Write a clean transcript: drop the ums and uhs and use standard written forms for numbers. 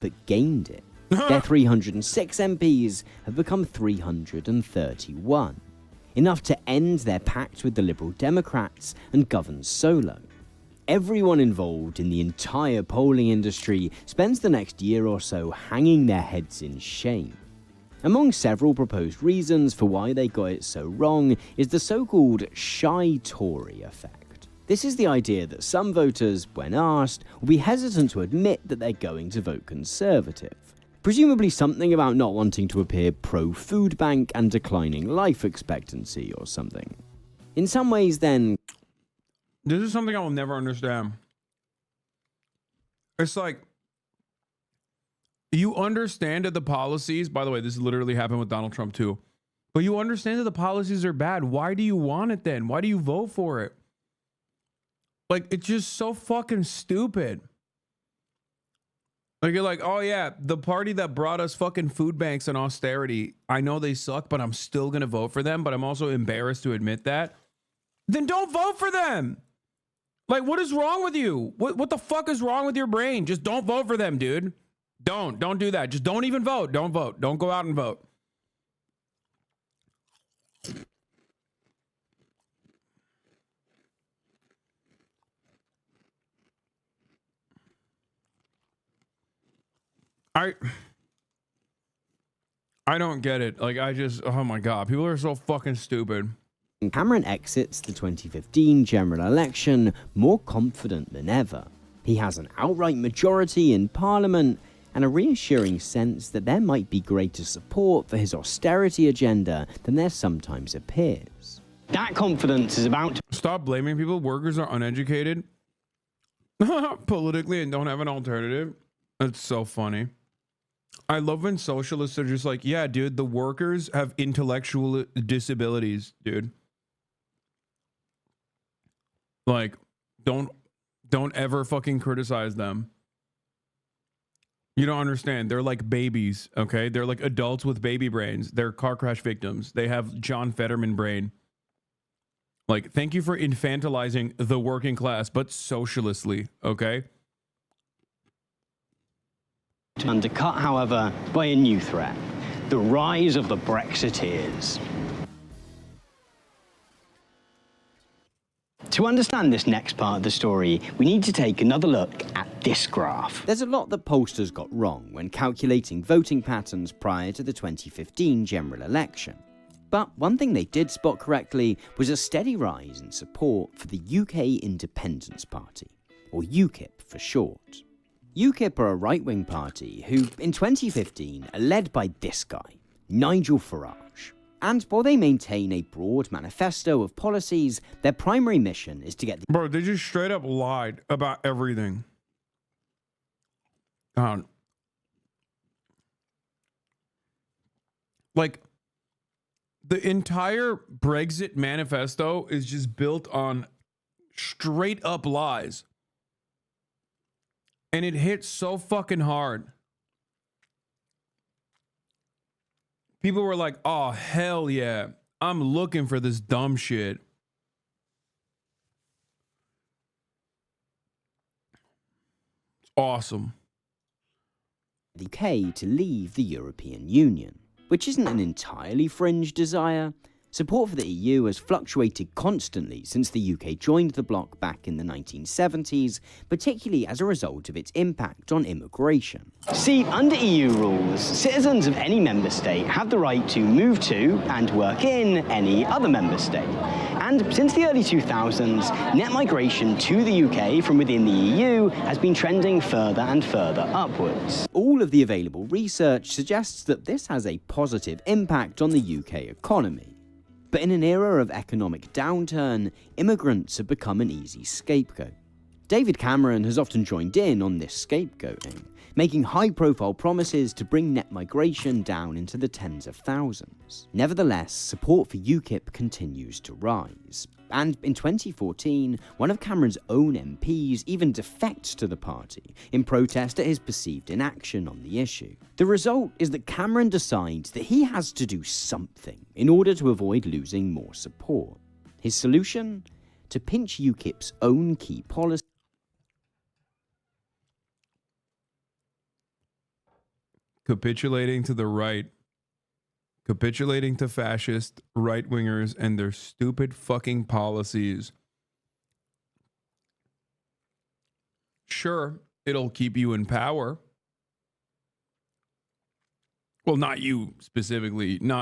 but gained it. Their 306 MPs have become 331, enough to end their pact with the Liberal Democrats and govern solo. Everyone involved in the entire polling industry spends the next year or so hanging their heads in shame. Among several proposed reasons for why they got it so wrong is the so-called shy Tory effect. This is the idea that some voters, when asked, will be hesitant to admit that they're going to vote Conservative. Presumably something about not wanting to appear pro-food bank and declining life expectancy or something. In some ways, then... This is something I will never understand. It's like, you understand that the policies, by the way, this literally happened with Donald Trump too, but you understand that the policies are bad. Why do you want it then? Why do you vote for it? Like, it's just so fucking stupid. Like, you're like, oh yeah, the party that brought us fucking food banks and austerity, I know they suck, but I'm still going to vote for them, but I'm also embarrassed to admit that. Then don't vote for them. Like, what is wrong with you? What the fuck is wrong with your brain? Just don't vote for them, dude. Don't do that. Just don't even vote. Don't vote. Don't go out and vote. I don't get it. Like, oh my God, people are so fucking stupid. Cameron exits the 2015 general election more confident than ever. He has an outright majority in Parliament and a reassuring sense that there might be greater support for his austerity agenda than there sometimes appears. That confidence is about to... Stop blaming people. Workers are uneducated politically and don't have an alternative. That's so funny. I love when socialists are just like, yeah, dude, the workers have intellectual disabilities, dude. Like, don't ever fucking criticize them. You don't understand. They're like babies, okay? They're like adults with baby brains. They're car crash victims. They have John Fetterman brain. Like, thank you for infantilizing the working class, but socialistly, okay? Undercut, however, by a new threat, the rise of the Brexiteers. To understand this next part of the story, we need to take another look at this graph. There's a lot that pollsters got wrong when calculating voting patterns prior to the 2015 general election. But one thing they did spot correctly was a steady rise in support for the UK Independence Party, or UKIP for short. UKIP are a right-wing party who, in 2015, are led by this guy, Nigel Farage. And while they maintain a broad manifesto of policies, their primary mission is to get... Bro, they just straight up lied about everything. Like, the entire Brexit manifesto is just built on straight up lies. And it hits so fucking hard. People were like, oh, hell yeah. I'm looking for this dumb shit. It's awesome. The UK to leave the European Union, which isn't an entirely fringe desire. Support for the EU has fluctuated constantly since the UK joined the bloc back in the 1970s, particularly as a result of its impact on immigration. See, under EU rules, citizens of any member state have the right to move to and work in any other member state. And since the early 2000s, net migration to the UK from within the EU has been trending further and further upwards. All of the available research suggests that this has a positive impact on the UK economy. But in an era of economic downturn, immigrants have become an easy scapegoat. David Cameron has often joined in on this scapegoating, making high-profile promises to bring net migration down into the tens of thousands. Nevertheless, support for UKIP continues to rise. And in 2014, one of Cameron's own MPs even defects to the party in protest at his perceived inaction on the issue. The result is that Cameron decides that he has to do something in order to avoid losing more support. His solution? To pinch UKIP's own key policy. capitulating to the right, capitulating to fascist right wingers and their stupid fucking policies. Sure, it'll keep you in power. Well, not you specifically, not